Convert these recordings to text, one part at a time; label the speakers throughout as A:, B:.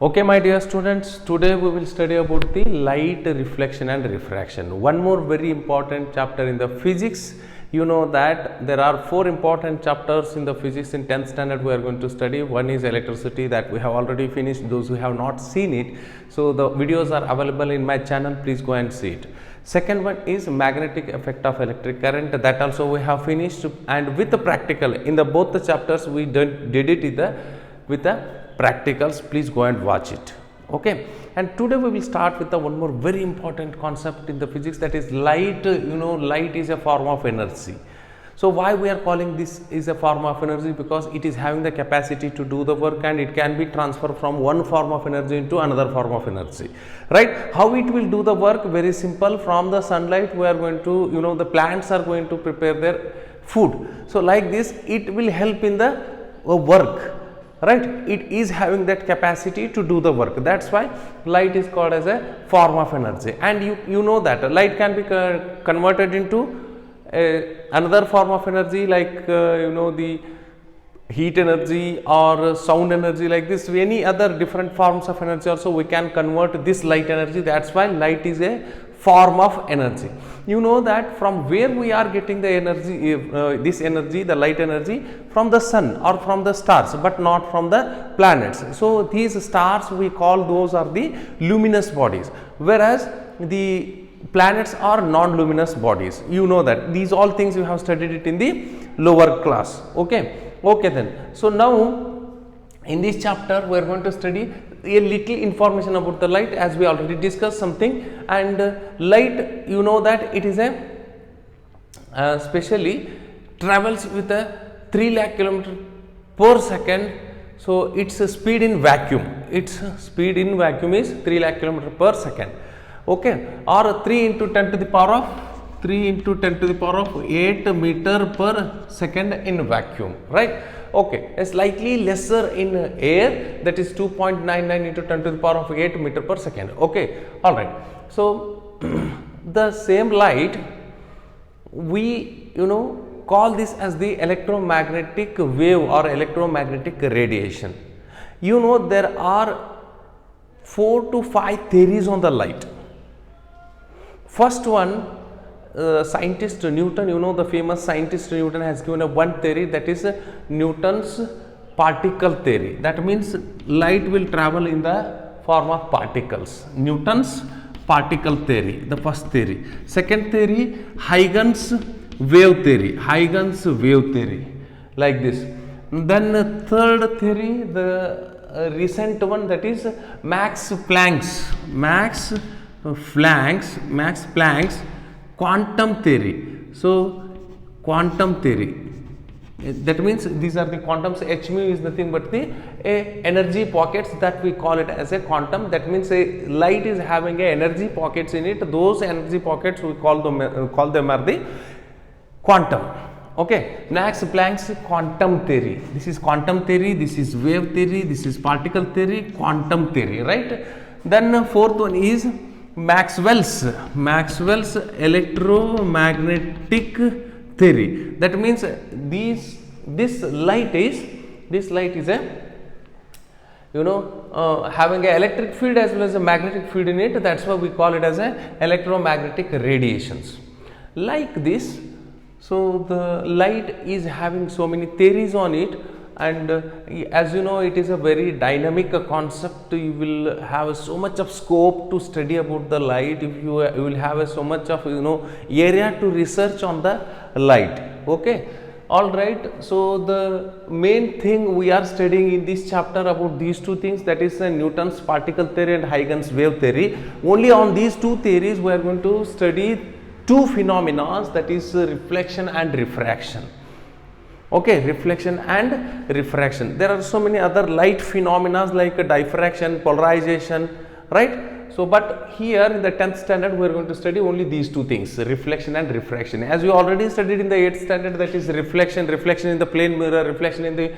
A: Okay, my dear students, today we will study about the light reflection and refraction. One more very important chapter in the physics. You know that there are four important chapters in the physics in 10th standard we are going to study. One is electricity that we have already finished, those who have not seen it. So, the videos are available in my channel, please go and see it. Second one is magnetic effect of electric current, that also we have finished, and with the practical in the both the chapters we did it with the practicals. Please go and watch it. Okay, and today we will start with the one more very important concept in the physics, that is light. You know, light is a form of energy. So why we are calling this is a form of energy? Because it is having the capacity to do the work and it can be transferred from one form of energy into another form of energy, right? How it will do the work? Very simple. From the sunlight we are going to, you know, the plants are going to prepare their food. So like this it will help in the work, right? It is having that capacity to do the work. That's why light is called as a form of energy. And you know that light can be converted into another form of energy, like you know, the heat energy or sound energy, like this. Any other different forms of energy also we can convert this light energy. That's why light is a form of energy. You know that from where we are getting the energy, this energy, the light energy, from the sun or from the stars, but not from the planets. So these stars we call, those are the luminous bodies, whereas the planets are non-luminous bodies. You know that these all things you have studied it in the lower class. Okay, then. So now in this chapter we are going to study a little information about the light, as we already discussed something. And light, you know that it is a specially travels with a 3 lakh kilometer per second. So its speed in vacuum, is 3 lakh kilometer per second. Okay, or 3 into 10 to the power of 8 meter per second in vacuum, right? Okay, a slightly lesser in air, that is 2.99 into 10 to the power of 8 meter per second. Okay, all right. So the same light, we, you know, call this as the electromagnetic wave or electromagnetic radiation. You know, there are 4 to 5 theories on the light. First one, scientist Newton, you know, the famous scientist Newton has given a one theory, that is Newton's particle theory. That means light will travel in the form of particles. Newton's particle theory, the first theory. Second theory, Huygens wave theory, like this. Then third theory, the recent one, that is Max Planck's quantum theory. So quantum theory, that means these are the quantums. H mu is nothing but the energy pockets, that we call it as a quantum. That means a light is having a energy pockets in it. Those energy pockets we call them are the quantum. Okay, Max Planck's quantum theory. This is quantum theory, this is wave theory, this is particle theory, quantum theory, right? Then fourth one is Maxwell's electromagnetic theory. That means this light is a, you know, having an electric field as well as a magnetic field in it. That's why we call it as a electromagnetic radiations, like this. So the light is having so many theories on it. And as you know, it is a very dynamic concept. You will have so much of scope to study about the light. If you will have so much of, you know, area to research on the light. Okay, all right. So the main thing we are studying in this chapter about these two things, that is Newton's particle theory and Huygens wave theory. Only on these two theories we are going to study two phenomena, that is reflection and refraction. Okay, reflection and refraction. There are so many other light phenomena like diffraction, polarization, right? So but here in the 10th standard we are going to study only these two things, reflection and refraction. As we already studied in the 8th standard, that is reflection in the plane mirror, reflection in the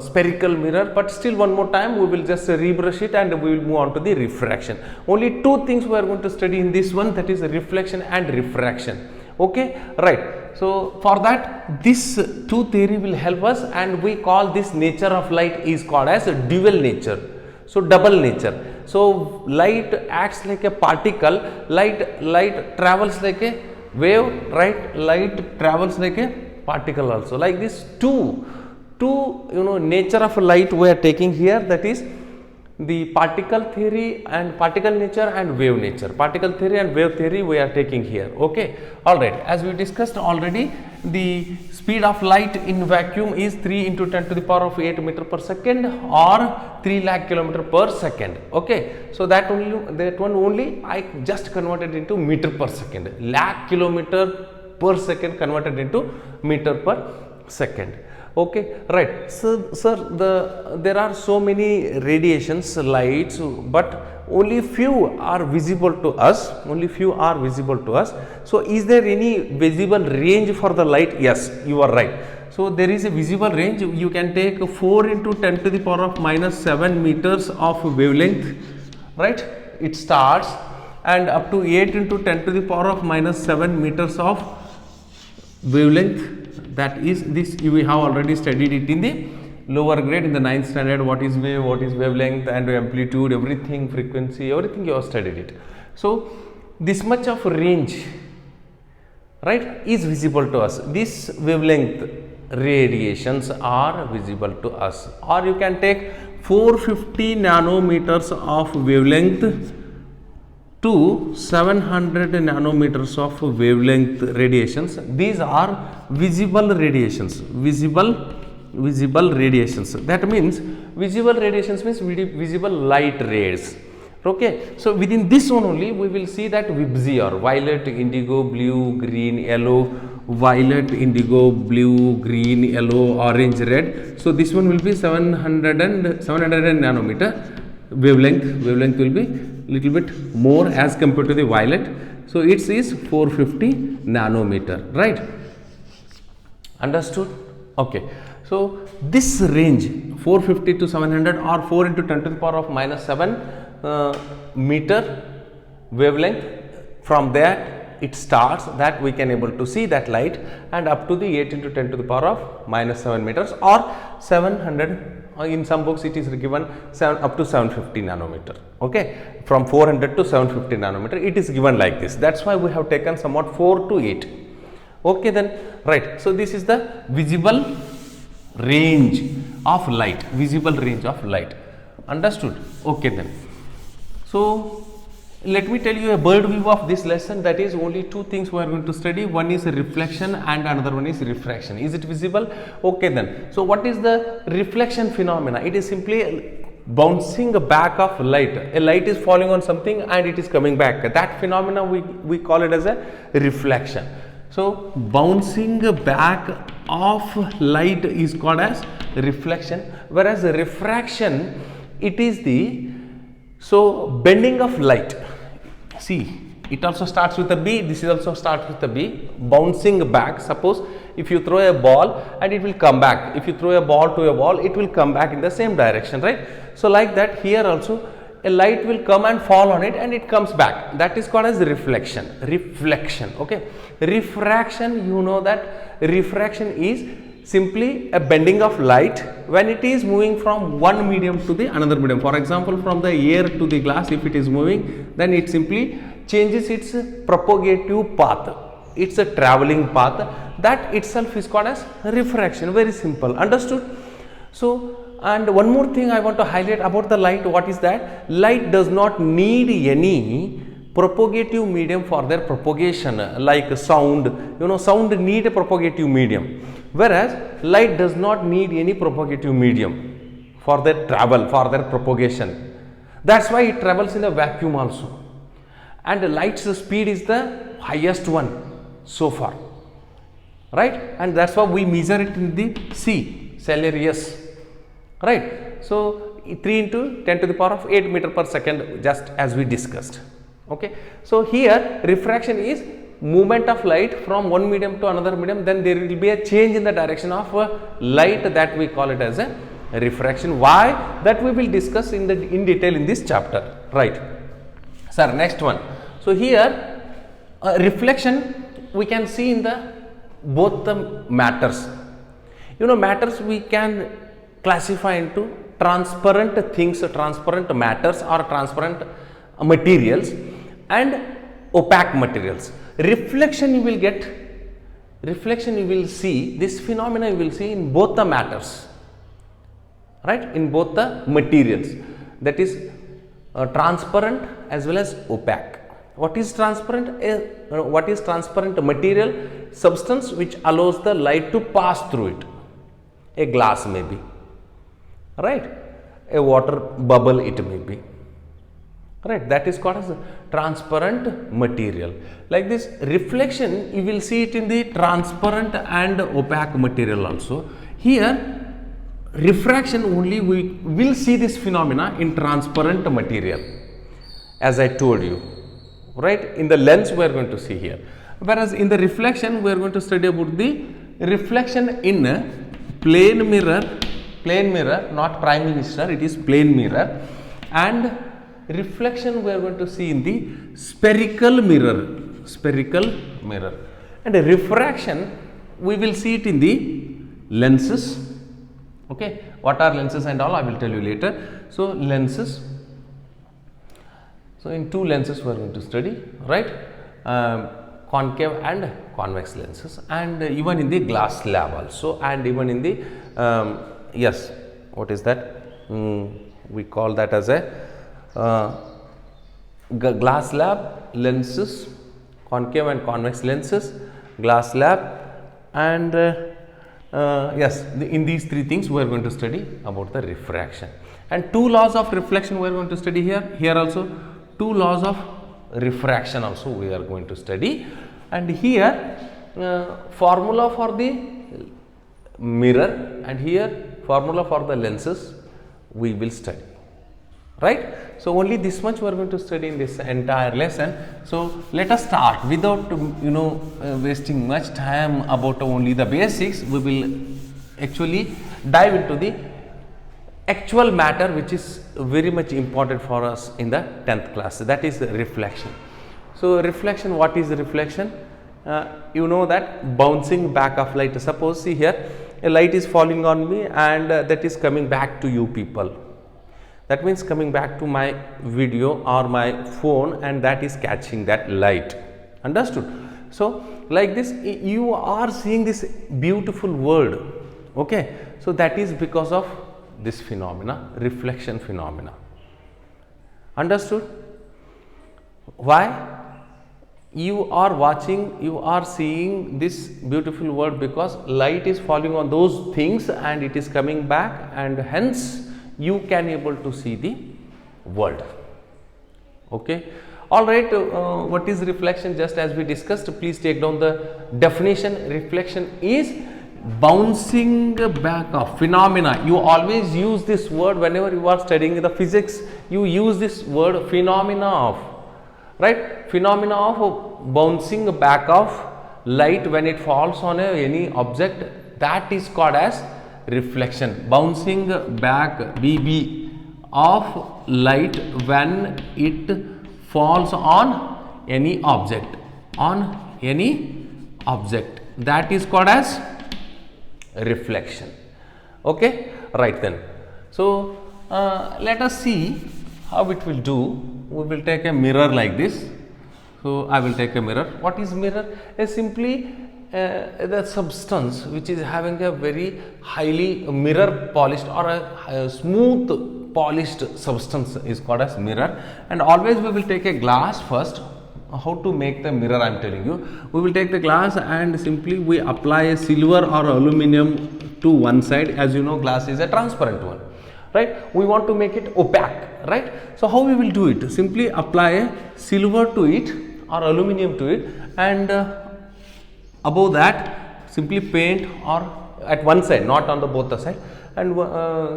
A: spherical mirror. But still one more time we will just rebrush it and we will move on to the refraction. Only two things we are going to study in this one, that is reflection and refraction. Okay, right. So for that, this two theory will help us, and we call this nature of light is called as a dual nature. So double nature. So light acts like a particle, light travels like a wave, right? Light travels like a particle also. Like this two nature of light we are taking here, that is the particle theory and particle nature and wave nature. Particle theory and wave theory we are taking here. Okay, all right. As we discussed already, the speed of light in vacuum is 3 into 10 to the power of 8 meter per second, or 3 lakh kilometer per second. Okay, so that one only I just converted into meter per second. Lakh kilometer per second converted into meter per second. Okay, right. So, sir, there are so many radiations, lights, but only few are visible to us. Only few are visible to us. So, is there any visible range for the light? Yes, you are right. So, there is a visible range. You can take 4 into 10 to the power of minus 7 meters of wavelength, right? It starts, and up to 8 into 10 to the power of minus 7 meters of wavelength. That is this, we have already studied it in the lower grade in the 9th standard. What is wave, what is wavelength, and amplitude, everything, frequency, everything you have studied it. So this much of range, right, is visible to us. This wavelength radiations are visible to us. Or you can take 450 nanometers of wavelength to 700 nanometers of wavelength radiations. These are visible radiations. Visible radiations. That means visible radiations means visible light rays. Okay. So within this one only we will see that VIBGYOR, violet, indigo, blue, green, yellow, violet, indigo, blue, green, yellow, orange, red. So this one will be 700 nanometer wavelength. Wavelength will be little bit more as compared to the violet. So it is 450 nanometer, right? Understood? Okay. So this range 450 to 700 or 4 into 10 to the power of minus 7 meter wavelength, from there it starts, that we can able to see that light, and up to the 8 into 10 to the power of minus 7 meters or 700. In some books it is given up to 750 nanometer. Okay, from 400 to 750 nanometer it is given like this. That's why we have taken somewhat 4 to 8. Okay, then right. So this is the visible range of light. Visible range of light. Understood? Okay then. So let me tell you a bird view of this lesson. That is only two things we are going to study. One is reflection and another one is refraction. Is it visible? Okay then. So what is the reflection phenomena? It is simply bouncing back of light. A light is falling on something and it is coming back. That phenomena we call it as a reflection. So bouncing back of light is called as reflection, whereas refraction, it is the bending of light. See, it also starts with a B, this is also starts with a B, bouncing back. Suppose if you throw a ball and it will come back, if you throw a ball to a wall, it will come back in the same direction, right? So like that, here also a light will come and fall on it and it comes back. That is called as reflection. Okay. Refraction, you know that refraction is simply a bending of light when it is moving from one medium to the another medium. For example, from the air to the glass, if it is moving, then it simply changes its propagative path. It's a traveling path. That itself is called as refraction. Very simple. Understood? So, and one more thing I want to highlight about the light. What is that? Light does not need any propagative medium for their propagation, like sound. You know, sound need a propagative medium, whereas light does not need any propagative medium for their travel, for their propagation. That's why it travels in the vacuum also, and the light's speed is the highest one so far, right? And that's why we measure it in the Celsius, right? So 3 into 10 to the power of 8 meter per second, just as we discussed. Okay, so here refraction is movement of light from one medium to another medium, then there will be a change in the direction of light, that we call it as a refraction. Why? That we will discuss in detail in this chapter, right? Sir, next one. So here reflection we can see in the both the matters. You know, matters we can classify into transparent things, transparent matters or transparent materials, and opaque materials. Reflection you will get, reflection you will see, this phenomena you will see in both the matters, right, in both the materials, that is transparent as well as opaque. What is transparent? What is transparent material? Substance which allows the light to pass through it. A glass may be, right, a water bubble it may be, right, that is called as a transparent material. Like this, reflection you will see it in the transparent and opaque material also. Here refraction only we will see this phenomena in transparent material, as I told you, right. In the lens we are going to see here, whereas in the reflection we are going to study about the reflection in a plane mirror, not prime minister, it is plane mirror, and reflection we are going to see in the spherical mirror, and refraction we will see it in the lenses. Okay, what are lenses and all I will tell you later. So lenses, so in two lenses we are going to study, right, concave and convex lenses, and even in the glass slab also, and even in the yes, what is that, we call that as a glass slab lenses, concave and convex lenses, glass slab, and yes, in these three things we are going to study about the refraction. And two laws of reflection we are going to study here also two laws of refraction also we are going to study, and here formula for the mirror and here formula for the lenses we will study, right. So only this much we are going to study in this entire lesson. So let us start without wasting much time about only the basics. We will actually dive into the actual matter which is very much important for us in the 10th class, that is reflection. So reflection, what is reflection? You know that bouncing back of light. Suppose see here a light is falling on me and that is coming back to you people. That means coming back to my video or my phone, and that is catching that light. Understood? So like this you are seeing this beautiful world. Okay, so that is because of this phenomena, reflection phenomena. Understood? Why? You are watching, you are seeing this beautiful world because light is falling on those things and it is coming back, and hence you can able to see the world. Okay. All right. What is reflection? Just as we discussed, please take down the definition. Reflection is bouncing back of phenomena. You always use this word whenever you are studying the physics. You use this word phenomena of, right? Phenomena of bouncing back of light when it falls on any object, that is called as reflection. Bouncing back BB of light when it falls on any object, that is called as reflection. Okay, right then. So let us see how it will do. We will take a mirror like this. So I will take a mirror. What is mirror? Is simply the substance which is having a very highly mirror polished or a smooth polished substance is called as mirror. And always we will take a glass first. How to make the mirror I am telling you. We will take the glass and simply we apply a silver or aluminum to one side. As you know, glass is a transparent one, right? We want to make it opaque, right? So how we will do it? Simply apply a silver to it or aluminum to it, and above that simply paint, or at one side, not on the both the side, and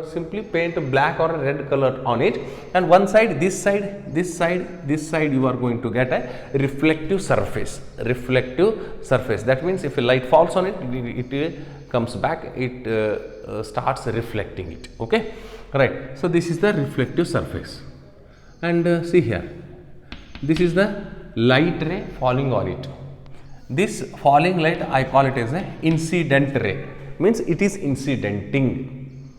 A: simply paint black or red color on it, and one side, this side you are going to get a reflective surface. That means if a light falls on it, it comes back, it starts reflecting it. Okay, right. So this is the reflective surface, and see here, this is the light ray falling on it, This falling light I call it as a incident ray, means it is incidenting.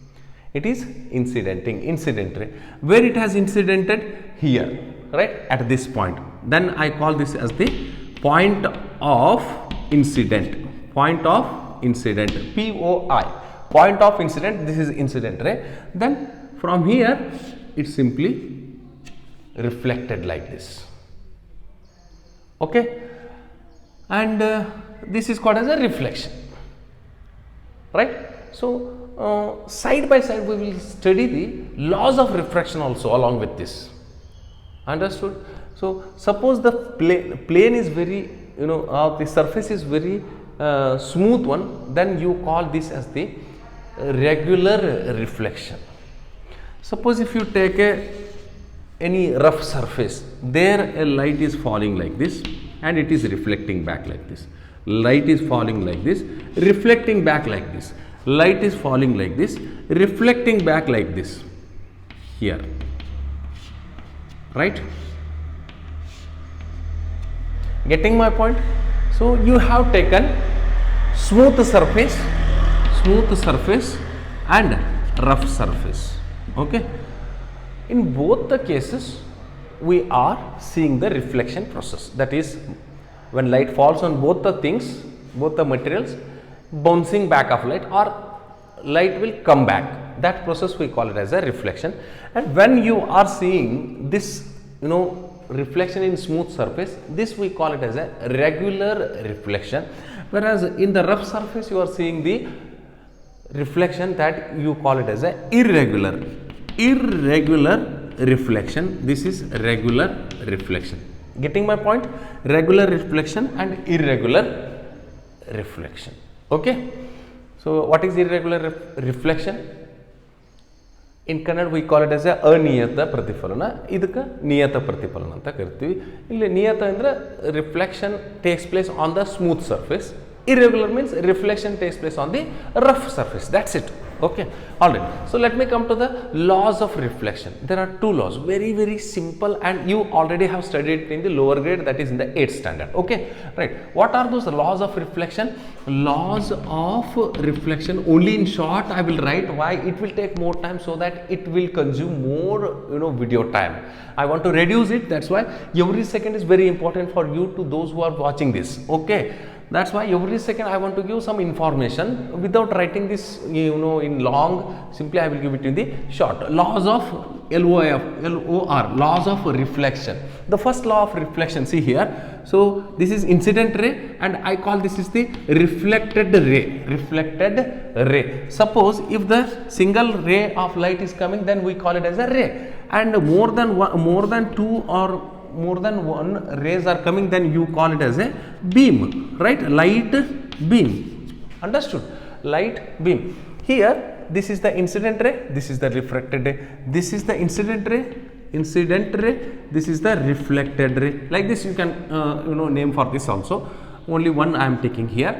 A: It is incidenting, incident ray. Where it has incidented? Here, right, at this point. Then I call this as the point of incident. Point of incident, POI, point of incident. This is incident ray. Then from here it simply reflected like this. Okay, and this is called as a reflection, right? So side by side we will study the laws of refraction also along with this. Understood? So suppose the plane is very, the surface is very smooth one, then you call this as the regular reflection. Suppose if you take any rough surface, there a light is falling like this and it is reflecting back like this. Light is falling like this, reflecting back like this. Light is falling like this, reflecting back like this. Here, right? Getting my point? So you have taken smooth surface and rough surface. Okay, in both the cases we are seeing the reflection process. That is, when light falls on both the things, both the materials, bouncing back of light or light will come back. That process we call it as a reflection. And when you are seeing this, reflection in smooth surface, this we call it as a regular reflection. Whereas in the rough surface you are seeing the reflection, that you call it as a irregular reflection. This is regular reflection. Getting my point? Regular reflection and irregular reflection. Okay. So what is irregular reflection? In Kannada we call it as a aniyata pratiphalana. ಇದಕ್ಕೆ ನಿಯತ ಪ್ರತಿಫಲನ ಅಂತ ಕರಿತೀವಿ. ಇಲ್ಲಿ ನಿಯತ ಅಂದ್ರೆ reflection takes place on the smooth surface. Irregular means reflection takes place on the rough surface. That's it. Okay, all right. So let me come to the laws of reflection. There are two laws, very very simple, and you already have studied it in the lower grade, that is in the 8th standard. Okay, right. What are those laws of reflection? Laws of reflection, only in short I will write. Why? It will take more time, so that it will consume more video time. I want to reduce it. That's why every second is very important for you, to those who are watching this. Okay, that's why every second I want to give some information without writing this in long. Simply I will give it in the short. Laws of LOR, laws of reflection. The first law of reflection, see here. So this is incident ray and I call this is the reflected ray. Suppose if the single ray of light is coming, then we call it as a ray, and more than two or more than one rays are coming, then you call it as a beam, right? Light beam. Understood? Light beam. Here this is the incident ray, this is the refracted ray. This is the incident ray, this is the reflected ray. Like this you can name for this also. Only one I am taking here.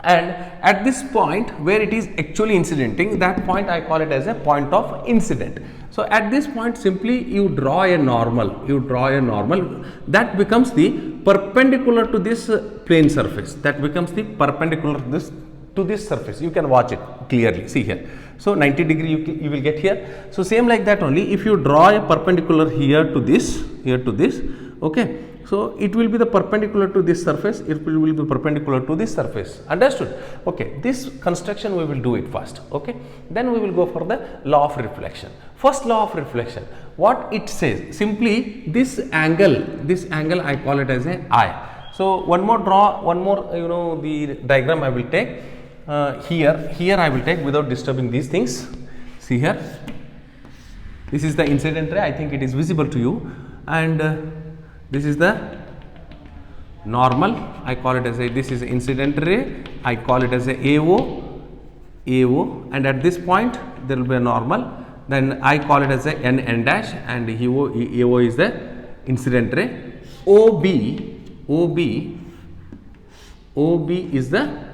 A: And at this point where it is actually incidenting, that point I call it as a point of incident. So at this point simply you draw a normal, that becomes the perpendicular to this plane surface, that becomes the perpendicular to this surface. You can watch it clearly, see here. So 90 degree you will get here. So same like that only, if you draw a perpendicular here to this, okay, so it will be the perpendicular to this surface, it will be perpendicular to this surface. Understood? Okay, this construction we will do it first. Okay, then we will go for the law of reflection. First law of reflection, what it says, simply this angle I call it as a I. So one more the diagram I will take. Here I will take without disturbing these things. See here, this is the incident ray. I think it is visible to you, and this is the normal. I call it as a, this is incident ray. I call it as a AO, and at this point there will be a normal. Then I call it as a N dash, and AO is the incident ray. OB is the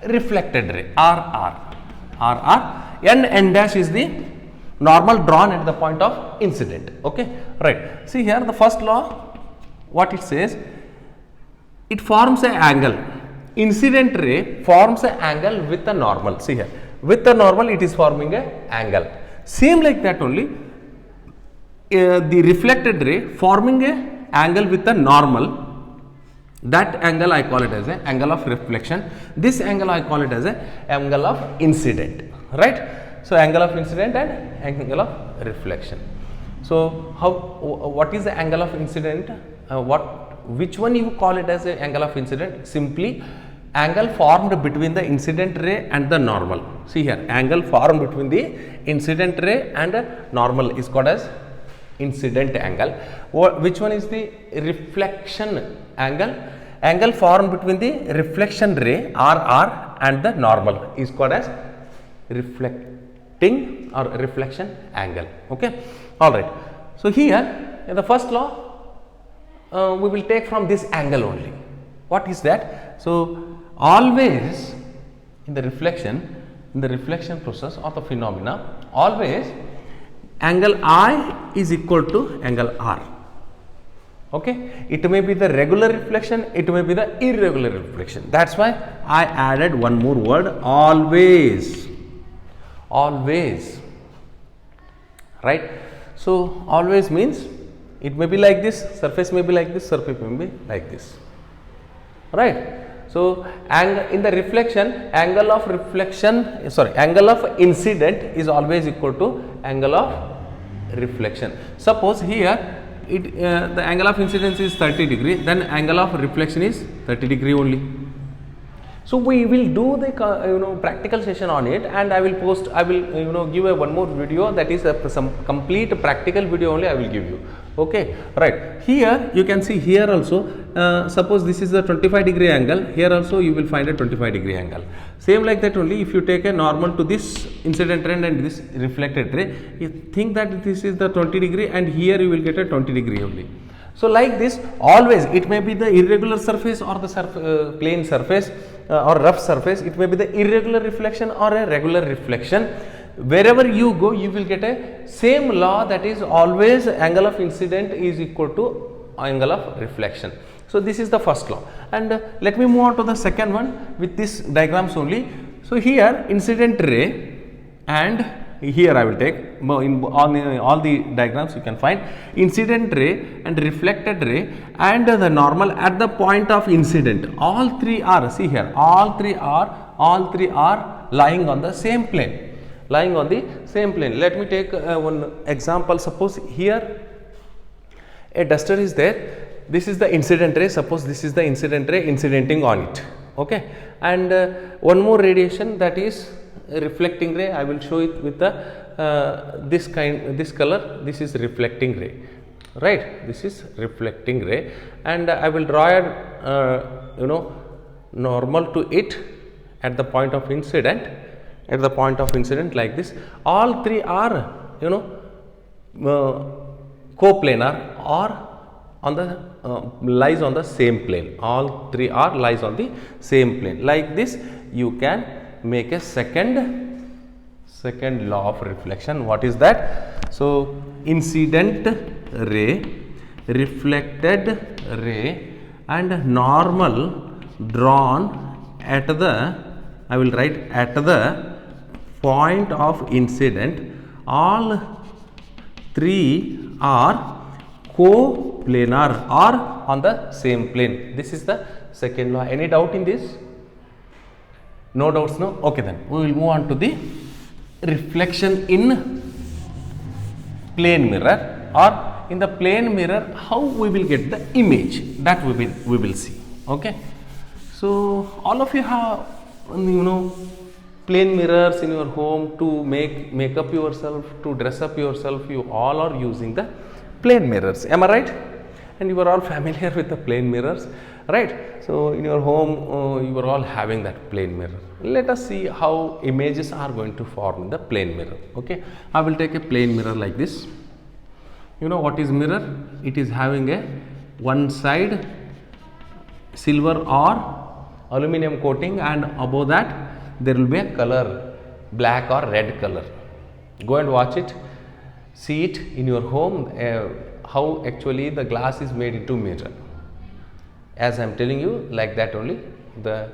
A: reflected ray. RR. N dash is the normal drawn at the point of incident. Okay, right. See here the first law, what it says, it forms an angle. Incident ray forms an angle with a normal. See here, with the normal it is forming an angle. Same like that only, the reflected ray forming a angle with the normal. That angle I call it as an angle of reflection. This angle I call it as an angle of incident, right? So angle of incident and angle of reflection. So what is the angle of incident? Which one you call it as an angle of incident? Simply angle formed between the incident ray and the normal. See here, angle formed between the incident ray and normal is called as incident angle. Which one is the reflection angle? Angle formed between the reflection ray RR and the normal is called as reflecting or reflection angle. Okay, all right. So here in the first law, we will take from this angle only. What is that? So always in the reflection process or the phenomena, always angle I is equal to angle R. Okay, it may be the regular reflection, it may be the irregular reflection. That's why I added one more word, always. Always, right? So always means it may be like this, surface may be like this, surface may be like this, right? So in the reflection, angle of incident is always equal to angle of reflection. Suppose here the angle of incidence is 30 degree, then angle of reflection is 30 degree only. So we will do the practical session on it, and I will give one more video, that is some complete practical video only I will give you. Okay, right. Here you can see, here also suppose this is the 25 degree angle, here also you will find a 25 degree angle. Same like that only, if you take a normal to this incident ray and this reflected ray, you think that this is the 20 degree and here you will get a 20 degree only. So like this, always it may be the irregular surface or the plane surface or rough surface, it may be the irregular reflection or a regular reflection. Wherever you go, you will get a same law, that is always angle of incident is equal to angle of reflection. So this is the first law, and let me move on to the second one with this diagrams only. So here incident ray, and here I will take in all the diagrams you can find incident ray and reflected ray and the normal at the point of incident. All three are, see here, all three are lying on the same plane. Let me take one example. Suppose here a duster is there. This is the incident ray. Suppose this is the incident ray incidenting on it. Okay, and one more radiation, that is reflecting ray. I will show it with the this color. This is reflecting ray, right? This is reflecting ray, and I will draw a normal to it at the point of incident. At the point of incident like this, all three are coplanar or on the lies on the same plane. All three are lies on the same plane. Like this, you can make a second law of reflection. What is that? So incident ray, reflected ray, and normal drawn at the, I will write at the point of incident. All three are coplanar or on the same plane. This is the second law. Any doubt in this? No doubts, no? Okay, then we will move on to the reflection in plane mirror, or in the plane mirror, how we will get the image, that we will see. Okay, so all of you have plane mirrors in your home to make up yourself, to dress up yourself. You all are using the plane mirrors, am I right? And you are all familiar with the plane mirrors, right? So in your home you are all having that plane mirror. Let us see how images are going to form in the plane mirror. Okay, I will take a plane mirror like this. You know what is mirror? It is having a one side silver or aluminum coating, and above that there will be a color, black or red color. Go and watch it, see it in your home, how actually the glass is made into mirror. As I am telling you, like that only the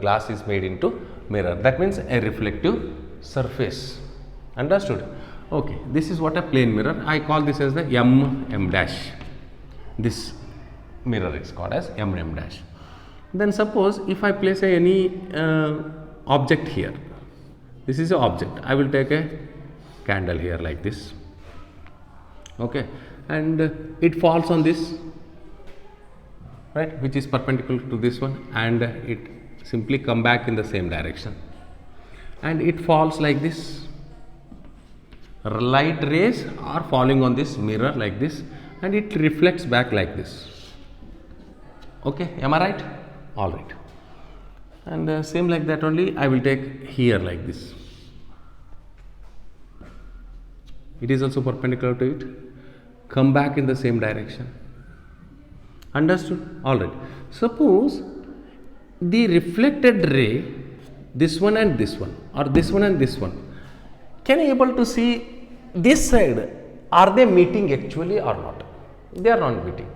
A: glass is made into mirror. That means a reflective surface. Understood? Okay, this is what a plane mirror. I call this as the M dash. This mirror is called as M dash. Then suppose if I place any object here, this is an object. I will take a candle here like this. Okay, and it falls on this, right, which is perpendicular to this one, and it simply come back in the same direction, and it falls like this. Light rays are falling on this mirror like this, and it reflects back like this. Okay, am I right? All right. And same like that only I will take here like this. It is also perpendicular to it, come back in the same direction. Understood? All right. Suppose the reflected ray, this one and this one, or this one and this one, can you able to see this side? Are they meeting actually or not? They are not meeting.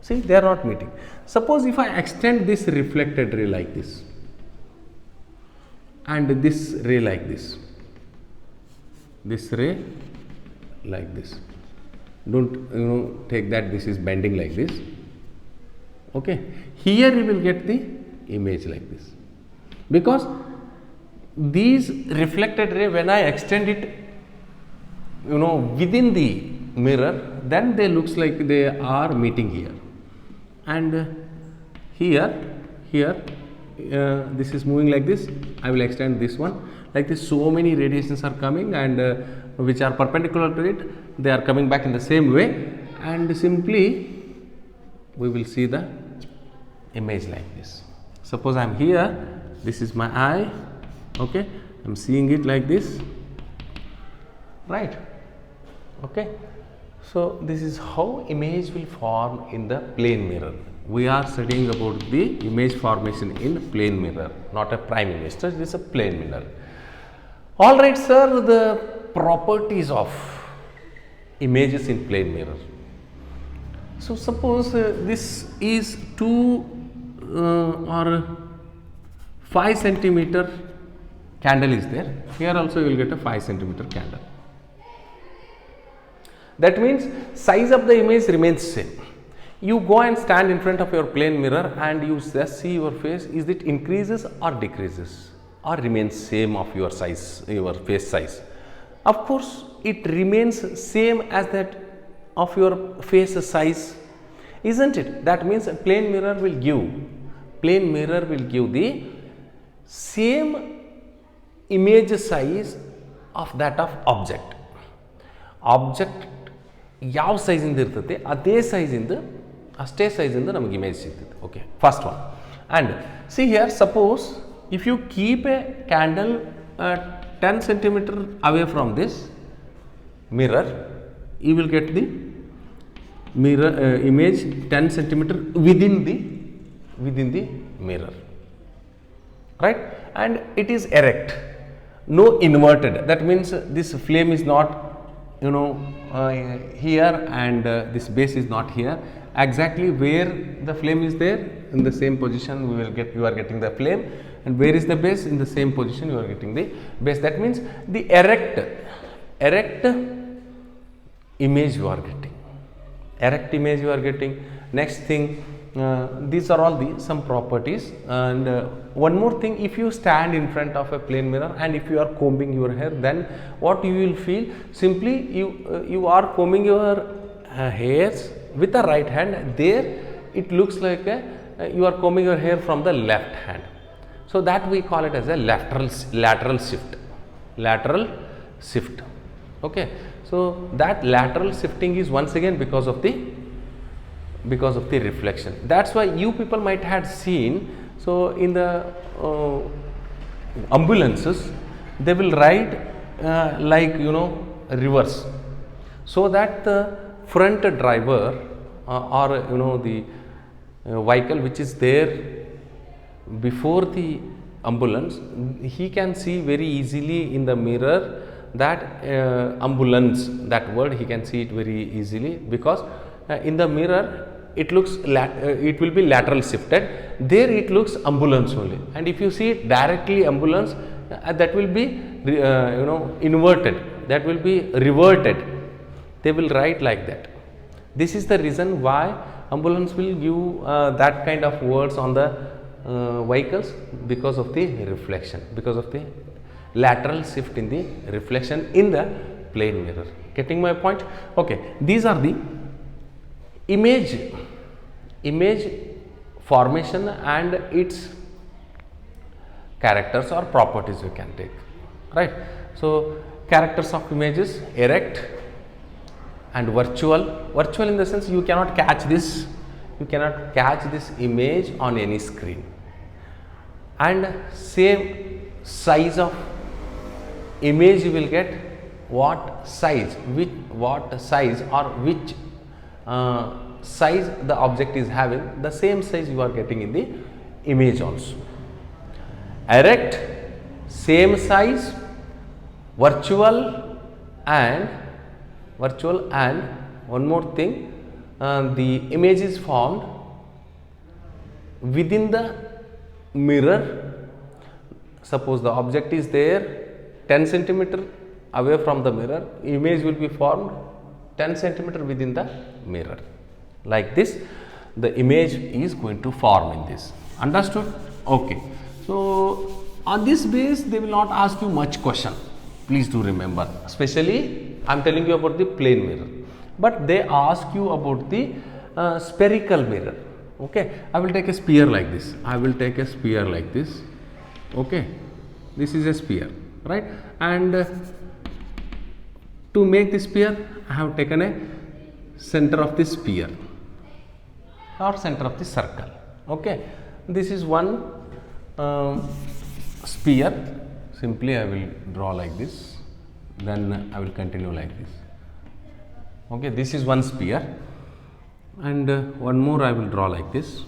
A: See, they are not meeting. Suppose if I extend this reflected ray like this, and this ray like this ray like this, don't take that this is bending like this. Okay, here you will get the image like this, because these reflected ray, when I extend it within the mirror, then they looks like they are meeting here, and here this is moving like this. I will extend this one like this. So many radiations are coming, and which are perpendicular to it, they are coming back in the same way, and simply we will see the image like this. Suppose I am here, this is my eye, okay, I am seeing it like this, right? Okay, so this is how image will form in the plane mirror. We are studying about the image formation in plane mirror, not a prime image. So it is a plane mirror. All right, sir, the properties of images in plane mirror. So suppose this is 2 or 5 centimeter candle is there. Here also you will get a 5 centimeter candle. That means size of the image remains same. You go and stand in front of your plane mirror and you just see your face. Is it increases or decreases, or remains same of your size, your face size? Of course, it remains same as that of your face size, isn't it? That means a plane mirror will give the same image size of that of object. Object ಯಾವ size ಇಂದ ಇರ್ತದೆ ಅದೇ size ಇಂದ ಅಷ್ಟೇ size ಇಂದ ನಮಗೆ image ಸಿಗ್ತದೆ. Okay, first one. And see here, suppose if you keep a candle 10 centimeter away from this mirror, you will get the mirror image 10 centimeter within the mirror, right? And it is erect, no inverted. That means this flame is not here, and this base is not here. Exactly where the flame is there, in the same position you are getting the flame, and where is the base, in the same position you are getting the base. That means the erect image you are getting. Next thing, these are all the some properties. And one more thing, if you stand in front of a plane mirror and if you are combing your hair, then what you will feel, simply you are combing your hairs with the right hand. There it looks like you are combing your hair from the left hand. So that we call it as a lateral shift. Okay, so that lateral shifting is once again because of the reflection. That's why you people might have seen, so in the ambulances they will ride like reverse, so that the front driver or the vehicle which is there before the ambulance, he can see very easily in the mirror that ambulance, that word he can see it very easily, because in the mirror it looks it will be lateral shifted. There it looks ambulance only, and if you see it directly ambulance, that will be inverted, that will be reverted. They will write like that. This is the reason why ambulance will give that kind of words on the vehicles, because of the reflection, because of the lateral shift in the reflection in the plane mirror. Getting my point? Okay, these are the image formation and its characters or properties we can take, right? So characters of images: erect and virtual. Virtual in the sense you cannot catch this image on any screen, and same size of image you will get, what size or which size the object is having, the same size you are getting in the image also. Erect, same size. Virtual and one more thing, the image is formed within the mirror. Suppose the object is there 10 centimeter away from the mirror, image will be formed 10 centimeter within the mirror. Like this, the image is going to form in this. Understood? Okay. So on this base, they will not ask you much question. Please do remember. Especially, I am telling you about the plane mirror, but they ask you about the spherical mirror. Okay. I will take a sphere like this. Okay. This is a sphere, right? And to make this sphere, I have taken a center of the sphere or center of the circle. Okay, this is one sphere. Simply I will draw like this, then I will continue like this. Okay, this is one sphere, and one more I will draw like this.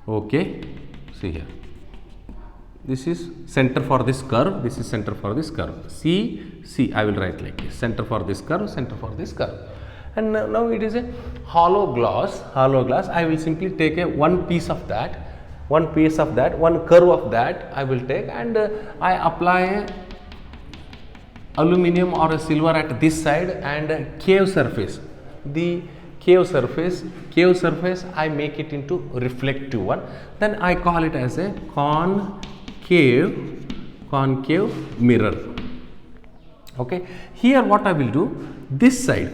A: Okay, see here. This is center for this curve, this is center for this curve. C, I will write like this: center for this curve, center for this curve. And now it is a hollow glass. I will simply take one piece of that, one curve of that I will take, and I apply a aluminum or a silver at this side and a cave surface. The cave surface I make it into reflective one. Then I call it as a concave mirror. Okay, here what I will do, this side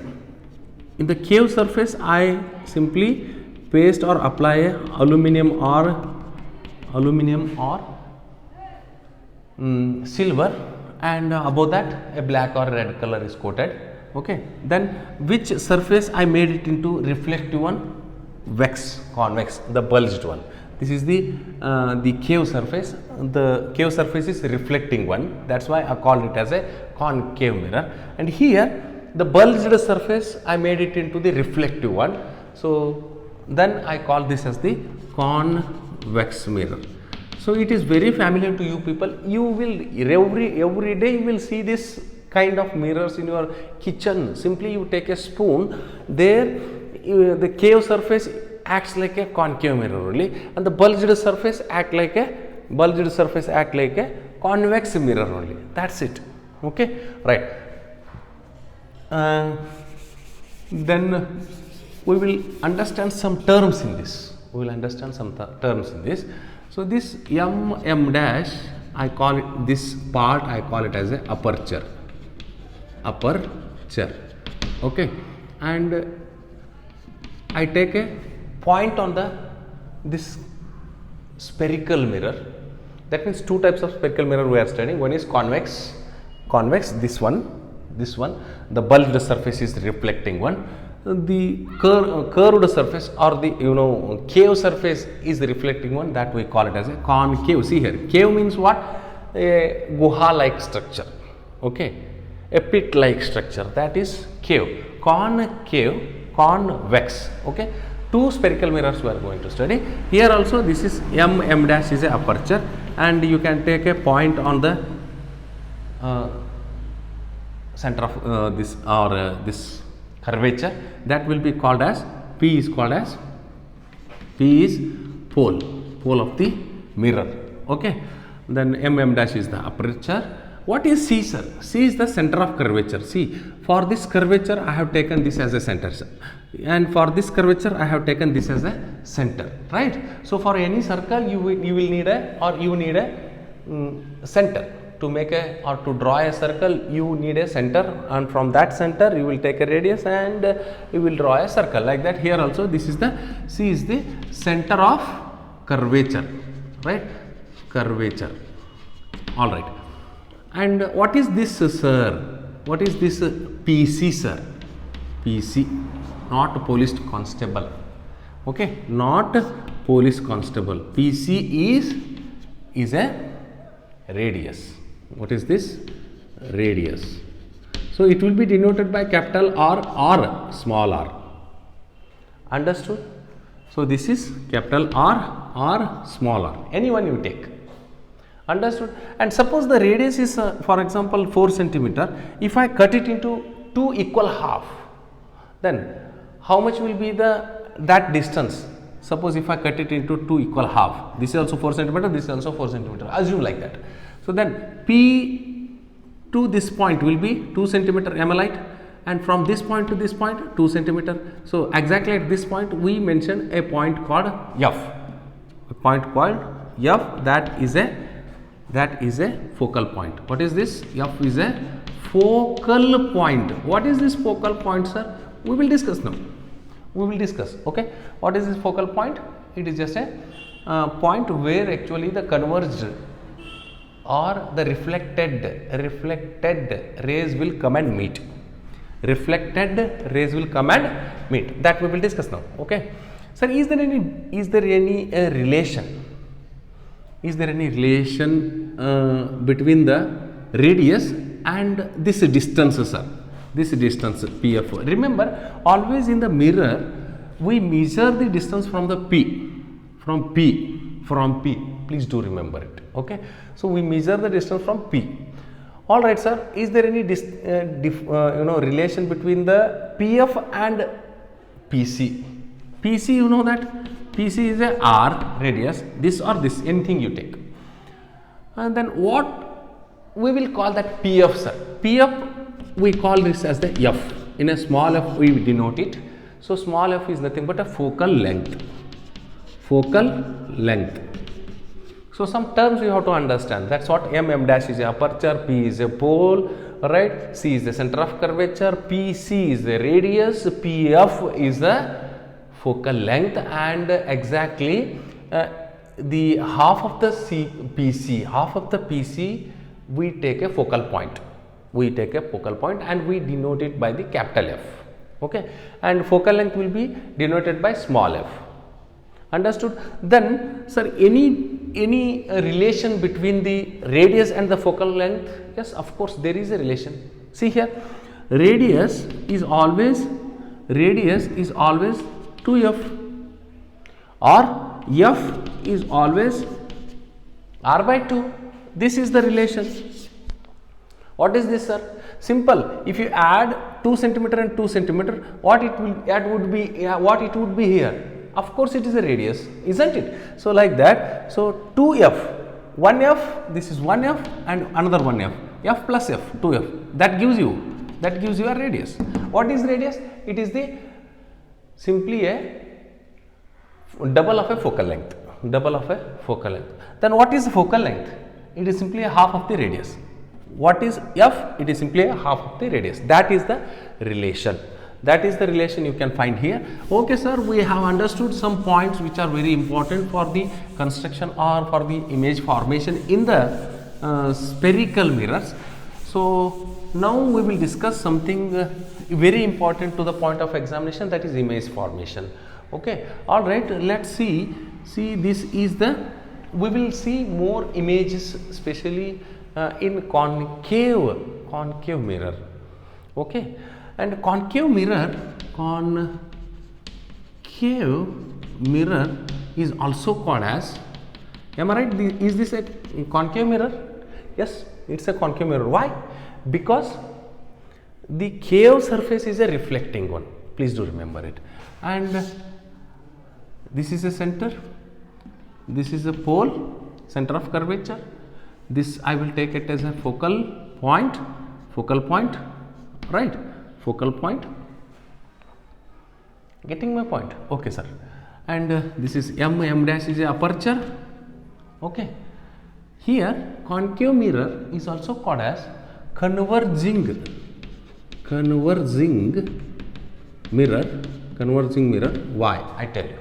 A: in the cave surface I simply paste or apply a aluminum or silver, and above that a black or red color is coated. Okay, then which surface I made it into reflective one? Convex, the bulged one. This is the cave surface. The cave surface is reflecting one. That's why I called it as a concave mirror. And here the bulged surface I made it into the reflective one. So then I call this as the convex mirror. So it is very familiar to you people. You will every day you will see this kind of mirrors in your kitchen. Simply you take a spoon, there the cave surface acts like a concave mirror only, and the bulged surface act like a convex mirror only. That's it. Okay, right. Then we will understand some terms in this. So this m dash, I call it, this part I call it as a aperture. Okay, and I take a point on this spherical mirror. That means two types of spherical mirror we are studying. One is convex, this one, the bulged surface is reflecting one. The curved surface or the cave surface is the reflecting one, that we call it as a concave. See here, cave means what? A guha like structure. Okay, a pit like structure, that is cave. Convex. Okay, two spherical mirrors we are going to study. Here also this is m dash is a aperture, and you can take a point on the center of this curvature, that will be called as P is pole of the mirror. Okay, then mm dash is the aperture. What is C, sir? C is the center of curvature. See, for this curvature I have taken this as a center, and for this curvature I have taken this as a center, right? So for any circle you will need a center. To make a or to draw a circle, you need a center, and from that center you will take a radius and you will draw a circle like that. Here also this is the C is the center of curvature, right? Curvature. All right. And what is this, sir? What is this PC, sir? PC, not police constable. Okay, not police constable. PC is a radius. What is this? Radius. So it will be denoted by capital R or small r. Understood? So this is capital R or small r. Anyone you take. Understood? And suppose the radius is for example 4 centimeter. If I cut it into 2 equal half, then how much will be that distance? Suppose if I cut it into 2 equal half, this is also 4 centimeter, this is also 4 centimeter, assume like that. So then P to this point will be 2 centimeter, am I right? And from this point to this point 2 centimeter. So exactly at this point we mentioned a point called F. A point called F, that is a focal point. What is this? F is a focal point. What is this focal point, sir? We will discuss now. We will discuss. Okay, what is this focal point? It is just a point where actually the converged or the reflected rays will come and meet. Reflected rays will come and meet. That we will discuss now. Okay, sir, is there any relation? Is there any relation between the radius and this distance, sir? This distance PF. Remember, always in the mirror we measure the distance from the P. Please do remember it. Okay. So we measure the distance from P. All right, sir. Is there any relation between the PF and PC? PC, you know that PC is a R radius. This or this, anything you take. And then what we will call that PF, sir? PF, we call this as the F. In a small f we denote it. So small f is nothing but a focal length. Focal length. So some terms you have to understand. That's what mm dash is a aperture, P is a pole, right? C is the center of curvature, PC is the radius, PF is the focal length, and exactly the half of the PC we take a focal point. We take a focal point and we denote it by the capital F. Okay, and focal length will be denoted by small f. Understood? Then, sir, any relation between the radius and the focal length? Yes, of course, there is a relation. See here, radius is always 2f, or f is always r by 2. This is the relation. What is this, sir? Simple. If you add 2 centimeter and 2 centimeter, what it would be here? Of course, it is a radius, isn't it? So like that. So 2f, 1f, this is 1f and another 1f, f plus f, 2f. That gives you a radius. What is radius? It is simply a double of a focal length. Then what is focal length? It is simply a half of the radius. What is f? It is simply a half of the radius. That is the relation. You can find here. Okay, sir, we have understood some points which are very important for the construction or for the image formation in the spherical mirrors. So now we will discuss something very important to the point of examination, that is image formation. Okay, all right, let's see. This is we will see more images, especially in concave mirror. Okay, and concave mirror is also called as, am I right? Is this a concave mirror? Yes, it's a concave mirror. Why? Because The cave surface is a reflecting one, please do remember it. And this is a center, this is a pole, center of curvature. This I will take it as a focal point, right? Focal point. Getting my point? Okay, sir. And this is M dash is a aperture. Okay. Here concave mirror is also called as converging mirror. Why? I tell you.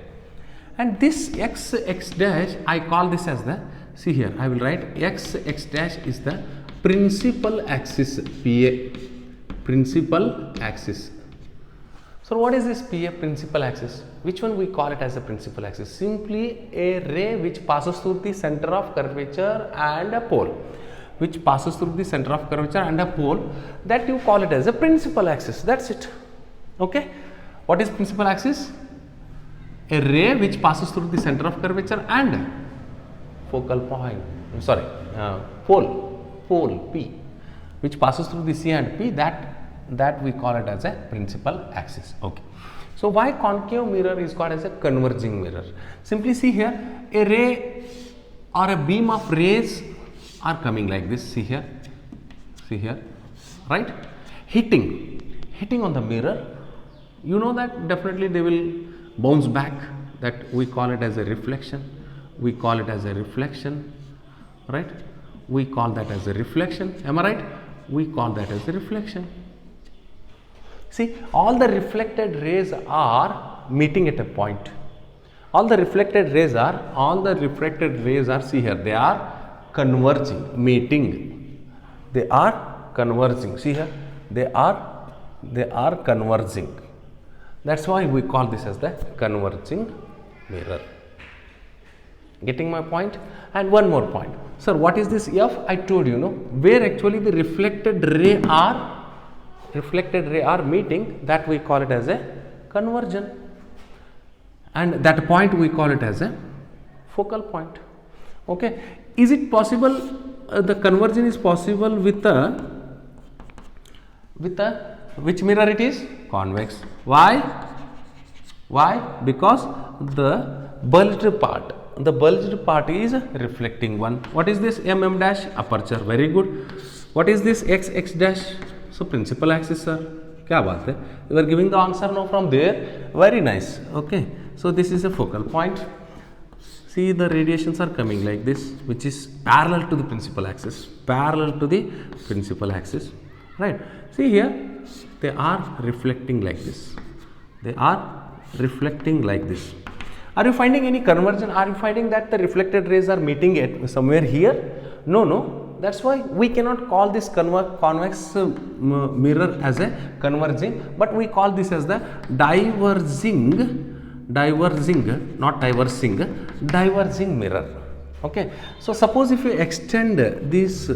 A: And this x dash, I call this as the, see here, I will write x dash is the principal axis, PA, principal axis. So what is this PA, principal axis? Which one we call it as a principal axis? Simply a ray which passes through the center of curvature and a pole. Which passes through the center of curvature and a pole, that you call it as a principal axis. That's it. Okay. What is principal axis? A ray which passes through the center of curvature and focal point. Sorry, pole P, which passes through the C and P. That we call it as a principal axis. Okay. So why concave mirror is called as a converging mirror? Simply see here, a ray or a beam of rays are coming like this. See here, right? Hitting on the mirror. You know that definitely they will bounce back. That we call it as a reflection. Right? We call that as a reflection. Am I right? We call that as a reflection. See, all the reflected rays are meeting at a point. All the reflected rays are, see here, they are converging, meeting. They are converging. See here, they are converging. That's why we call this as the converging mirror. Getting my point? And one more point. Sir, what is this F? I told you, no, where actually the reflected ray are meeting, that we call it as a conversion, and that point we call it as a focal point. Okay. Is it possible, the conversion is possible with which mirror it is? Convex. Why? Because the bulged part is reflecting one. What is this? M dash, aperture. Very good. What is this? X dash? So principal axis, sir. Kya baat hai? You are giving the answer now from there. Very nice. Okay. So this is a focal point. See, the radiations are coming like this, which is parallel to the principal axis. Right. See here, they are reflecting like this. Are you finding any conversion? Are you finding that the reflected rays are meeting at somewhere here? No. That's why we cannot call this convex mirror as a converging, but we call this as the diverging mirror. Okay. So suppose if you extend this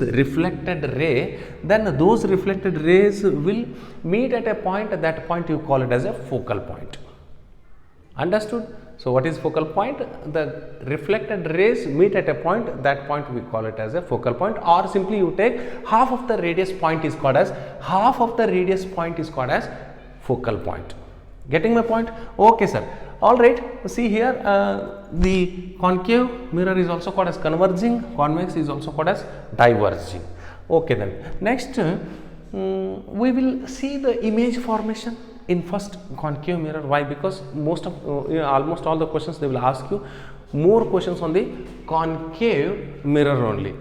A: reflected ray, then those reflected rays will meet at a point. At that point you call it as a focal point. Understood? So what is focal point? The reflected rays meet at a point. That point we call it as a focal point, or simply you take half of the radius point is called as focal point. Getting my point? Okay, sir. All right. See here, the concave mirror is also called as converging. Convex is also called as diverging. Okay, then next we will see the image formation in first concave mirror. Why? Because almost all the questions they will ask you more questions on the concave mirror only.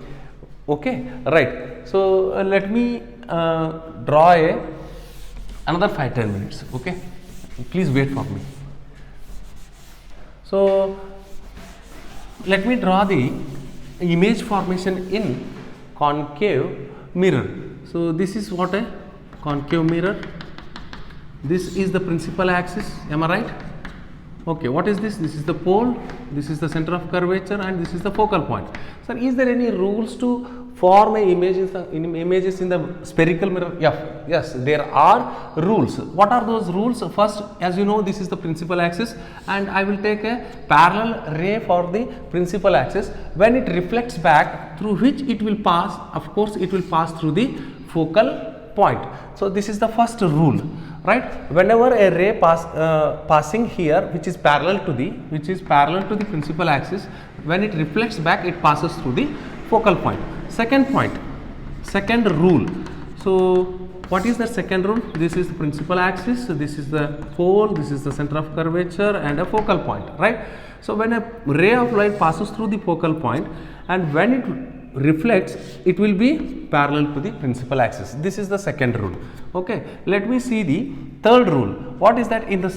A: Okay, right. So let me draw another 5-10 minutes. Okay, please wait for me. So let me draw the image formation in concave mirror. So this is what a concave mirror. This is the principal axis. Am I right? Okay. What is this? This is the pole. This is the center of curvature, and this is the focal point. Sir, is there any rules to form images in the spherical mirror? Yes, there are rules. What are those rules? First, as you know, this is the principal axis, and I will take a parallel ray for the principal axis. When it reflects back, through which it will pass, of course it will pass through the focal point. So this is the first rule, right? Whenever a ray passing here, which is parallel to the principal axis, when it reflects back, it passes through the focal point. Second rule. So what is the second rule? This is the principal axis, so this is the pole, this is the center of curvature and a focal point, right? So when a ray of light passes through the focal point, and when it reflects, it will be parallel to the principal axis. This is the second rule. Okay, let me see the third rule. What is that? In the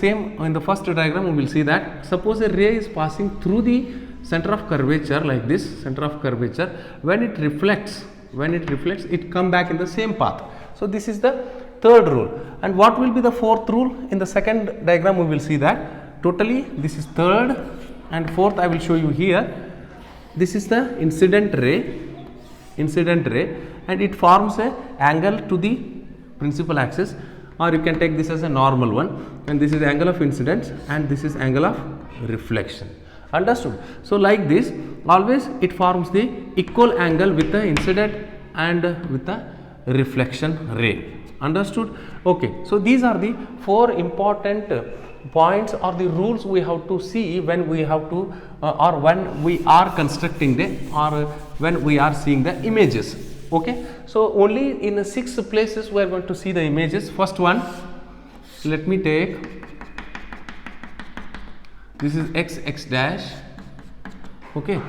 A: first diagram, we will see that suppose a ray is passing through the center of curvature, like this center of curvature. When it reflects, it come back in the same path. So this is the third rule. And what will be the fourth rule? In the second diagram, we will see that totally this is third, and fourth I will show you here. This is the incident ray, and it forms a angle to the principal axis, or you can take this as a normal one, and this is angle of incidence and this is angle of reflection. Understood? So like this, always it forms the equal angle with the incident and with the reflection ray. Understood? Okay, so these are the four important points or the rules we have to see when we have to or when we are constructing the or when we are seeing the images. Okay, so only in 6 places we are going to see the images. First one, let me take, this is x dash. Okay,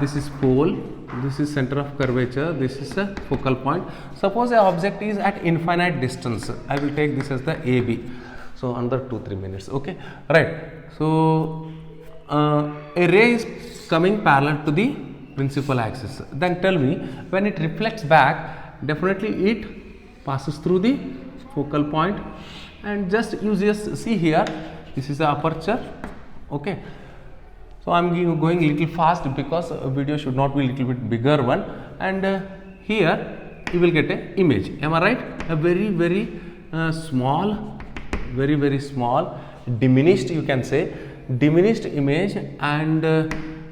A: this is pole, this is center of curvature, this is a focal point. Suppose an object is at infinite distance, I will take this as the AB. So another 2-3 minutes. Okay, right. So a ray is coming parallel to the principal axis. Then tell me, when it reflects back, definitely it passes through the focal point, and you just see here, this is the aperture. Okay, so I am going little fast because video should not be little bit bigger one, and here you will get a image. Am I right? A very small, very small, diminished, you can say, diminished image, and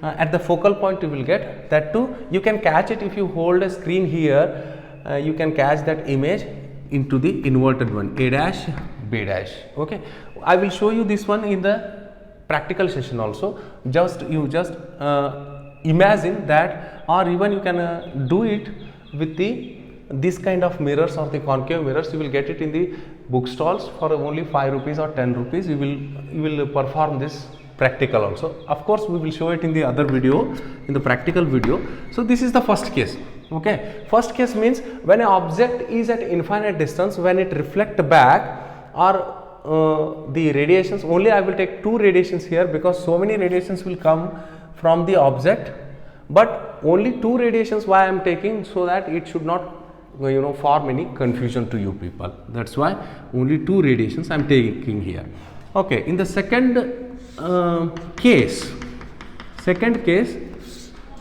A: at the focal point you will get that too. You can catch it if you hold a screen here. You can catch that image into the inverted one, A dash, B dash. Okay, I will show you this one in the practical session also. You just imagine that, or even you can do it with this kind of mirrors or the concave mirrors. You will get it in the bookstalls for only 5 rupees or 10 rupees. You will perform this practical also. Of course, we will show it in the other video, in the practical video. So this is the first case. Okay, first case means when an object is at infinite distance, when it reflect back, or the radiations, only I will take 2 radiations here because so many radiations will come from the object, but only 2 radiations why I am taking, so that it should not form any confusion to you people. That's why only 2 radiations I am taking here. Okay, in the second case,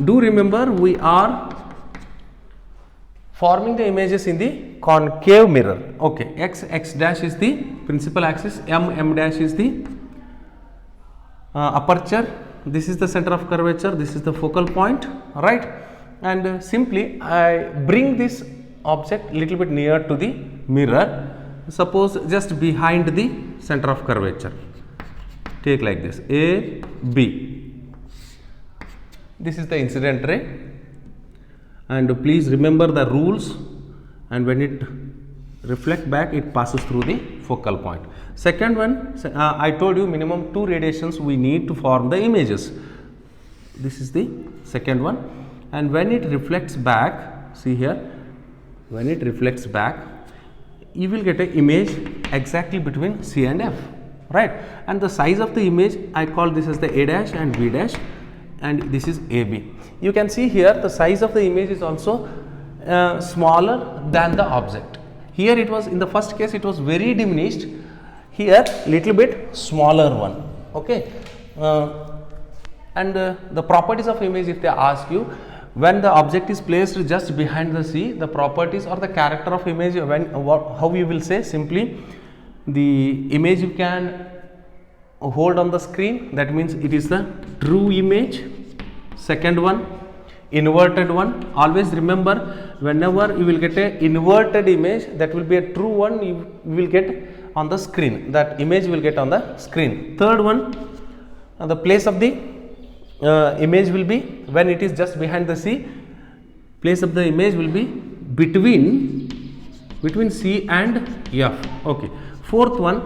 A: do remember we are forming the images in the concave mirror. Okay, x dash is the principal axis, m dash is the aperture, this is the center of curvature, this is the focal point, right? And simply I bring this object little bit near to the mirror, suppose just behind the center of curvature. Take like this, A, B. This is the incident ray, and please remember the rules, and when it reflect back, it passes through the focal point. Second one, I told you minimum 2 radiations we need to form the images. This is the second one, and when it reflects back, see here, when it reflects back, you will get an image exactly between C and F, right? And the size of the image, I call this as the A dash and B dash, and this is AB. You can see here the size of the image is also smaller than the object. Here it was, in the first case it was very diminished, here little bit smaller one. Okay, and the properties of image, if they ask you, when the object is placed just behind the C, the properties or the character of image, how you will say, simply the image you can hold on the screen, that means it is the true image. Second one, inverted one. Always remember, whenever you will get a inverted image, that will be a true one, you will get on the screen, that image will get on the screen. Third one, the place of the image will be, when it is just behind the C, place of the image will be between C and F. Okay. Fourth one,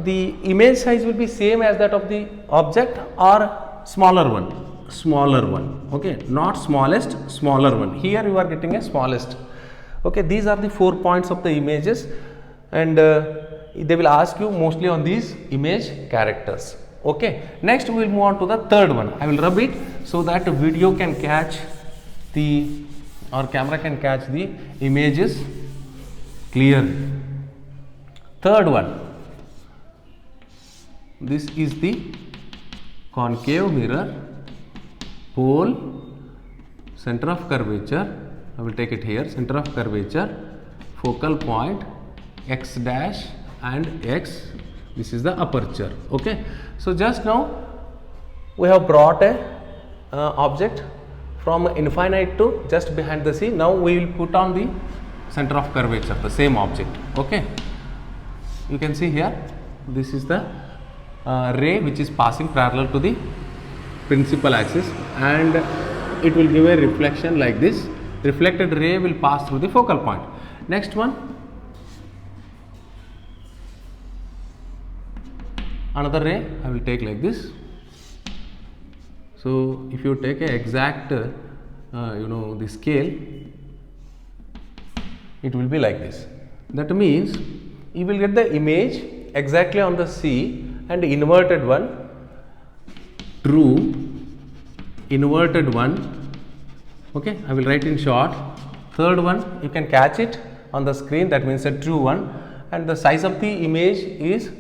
A: the image size will be same as that of the object or smaller one, okay, not smallest, smaller one. Here you are getting a smallest. Okay, these are the 4 points of the images, and they will ask you mostly on these image characters. Okay, next we will move on to the third one. I will rub it so that video can catch the, or camera can catch the images clearly. Third one, this is the concave mirror, pole, center of curvature. I will take it here, center of curvature, focal point, x dash and x. This is the aperture. Okay, so just now we have brought a object from infinite to just behind the C. Now we will put on the center of curvature, the same object. Okay, you can see here, this is the ray which is passing parallel to the principal axis, and it will give a reflection like this. Reflected ray will pass through the focal point. Next one, another ray I will take like this. So if you take a exact the scale, it will be like this. That means you will get the image exactly on the C, and inverted one, true, inverted one. Okay, I will write in short. Third one, you can catch it on the screen, that means a true one, and the size of the image is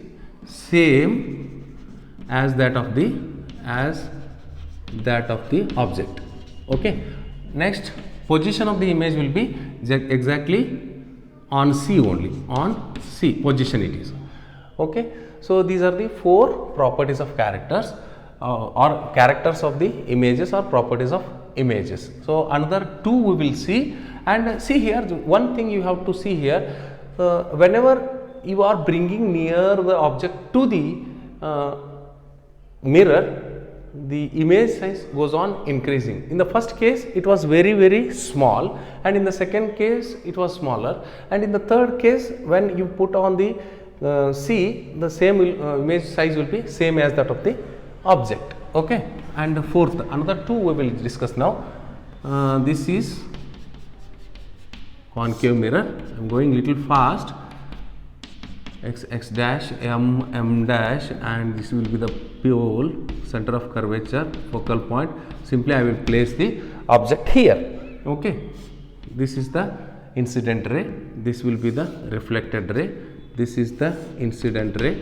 A: same as that of the object. Okay, next, position of the image will be exactly on C only, on C position it is. Okay, so these are the 4 properties of characters or characters of the images or properties of images. So another 2 we will see, and see here, one thing you have to see here, whenever you are bringing near the object to the mirror, the image size goes on increasing. In the first case it was very small, and in the second case it was smaller, and in the third case when you put on the C, the same image size will be same as that of the object. Okay, and fourth, another 2 we will discuss now. This is concave mirror. I am going little fast. X dash, M dash, and this will be the pole, center of curvature, focal point. Simply I will place the object here. Okay, this is the incident ray, this will be the reflected ray, this is the incident ray,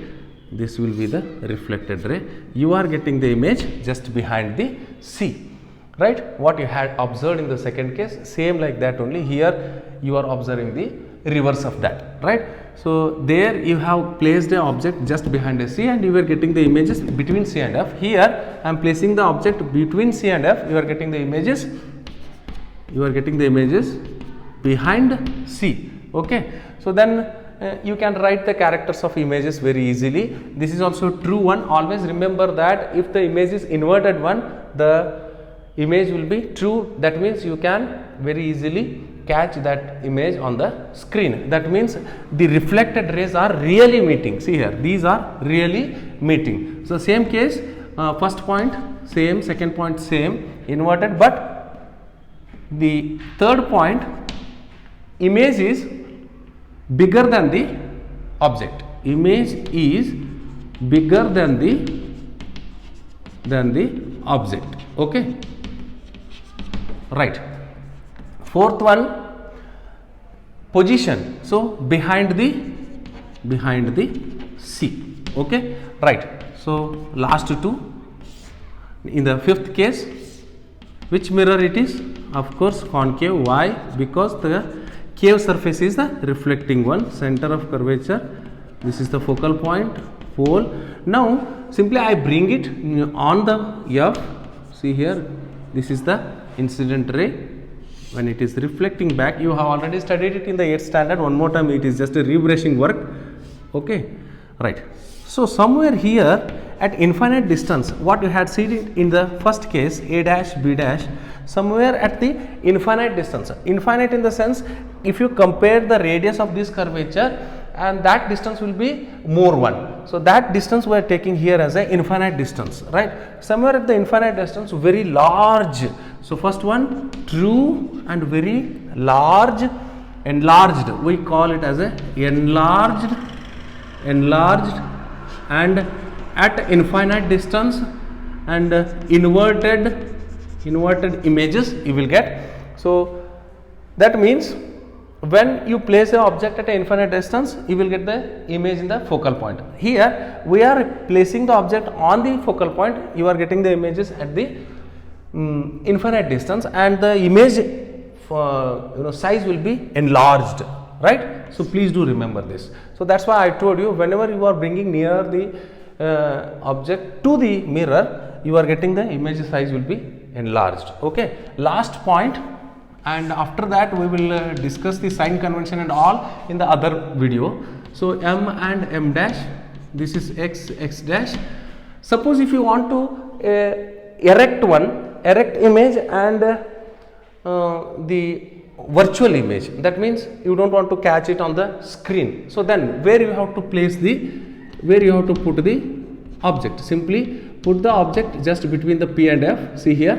A: this will be the reflected ray. You are getting the image just behind the C, right? What you had observed in the second case, same like that only. Here you are observing the reverse of that, right? So there you have placed an object just behind a C, and you are getting the images between C and F. Here I am placing the object between C and F. You are getting the images. You are getting the images behind C. Okay. So then you can write the characters of images very easily. This is also true one. Always remember that if the image is inverted one, the image will be true. That means you can very easily catch that image on the screen. That means the reflected rays are really meeting. See here, these are really meeting. So same case, first point same, second point same, inverted, but the third point, image is bigger than the object. Image is bigger than the object. Okay, right. Fourth one, position. So behind the C. Okay, right. So last two. In the fifth case, Which mirror it is? Of course concave. Why? Because the cave surface is the reflecting one, center of curvature. This is the focal point, pole. Now simply I bring it on the F. See here, this is the incident ray. When it is reflecting back, you have already studied it in the 8th standard. One more time, it is just a rebrushing work. Okay, right. So somewhere here at infinite distance, what you had seen in the first case, A dash, B dash, somewhere at the infinite distance. Infinite in the sense, if you compare the radius of this curvature, and that distance will be more one. So that distance we are taking here as a infinite distance, right? Somewhere at the infinite distance, very large. So first one, true and very large, enlarged. We call it as a enlarged, and at infinite distance and inverted images you will get. So that means when you place an object at an infinite distance, you will get the image in the focal point. Here we are placing the object on the focal point, you are getting the images at the infinite distance, and the image size will be enlarged, right? So please do remember this. So that's why I told you, whenever you are bringing near the object to the mirror, you are getting the image size will be enlarged. Okay, last point, and after that we will discuss the sign convention and all in the other video. So M and M dash, this is X dash. Suppose if you want to erect image and the virtual image, that means you don't want to catch it on the screen. So then where you have to place where you have to put the object? Simply put the object just between the P and F. See here,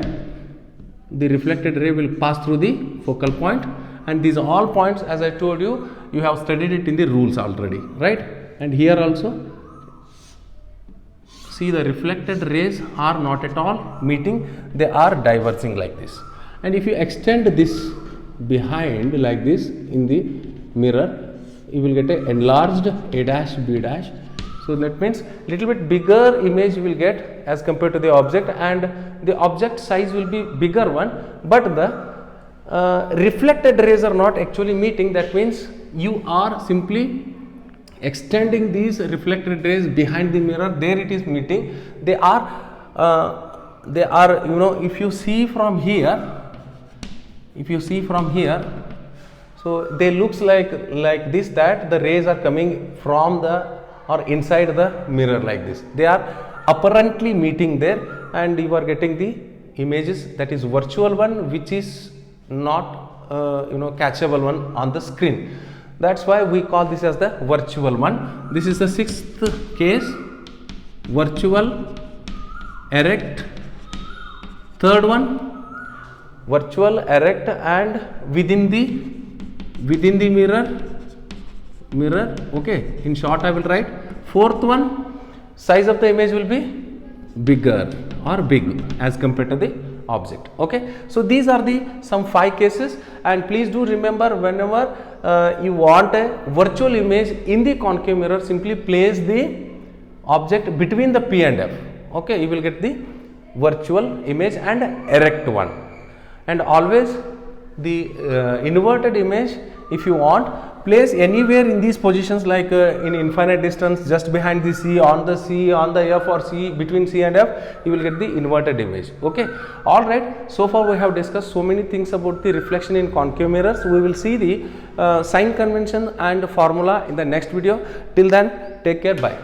A: the reflected ray will pass through the focal point, and these all points, as I told you, you have studied it in the rules already, right? And here also, see, the reflected rays are not at all meeting, they are diverging like this. And if you extend this behind like this in the mirror, you will get an enlarged A dash, B dash. So that means little bit bigger image you will get as compared to the object, and the object size will be bigger one, but the reflected rays are not actually meeting. That means you are simply extending these reflected rays behind the mirror, there it is meeting. They are if you see from here, so they looks like this, that the rays are coming from the or inside the mirror like this. They are apparently meeting there, and you are getting the images, that is virtual one, which is not catchable one on the screen. That's why we call this as the virtual one. This is the 6th case, virtual, erect. Third one, virtual, erect, and within the mirror. Okay, in short I will write. Fourth one, size of the image will be bigger or big as compared to the object. Okay, so these are the some 5 cases, and please do remember, whenever you want a virtual image in the concave mirror, simply place the object between the P and F. Okay, you will get the virtual image and erect one. And always the inverted image, if you want, place anywhere in these positions, like in infinite distance, just behind the C, on the F, or C, between C and F, you will get the inverted image. Okay, all right. So far we have discussed so many things about the reflection in concave mirrors. We will see the sign convention and formula in the next video. Till then, take care. Bye.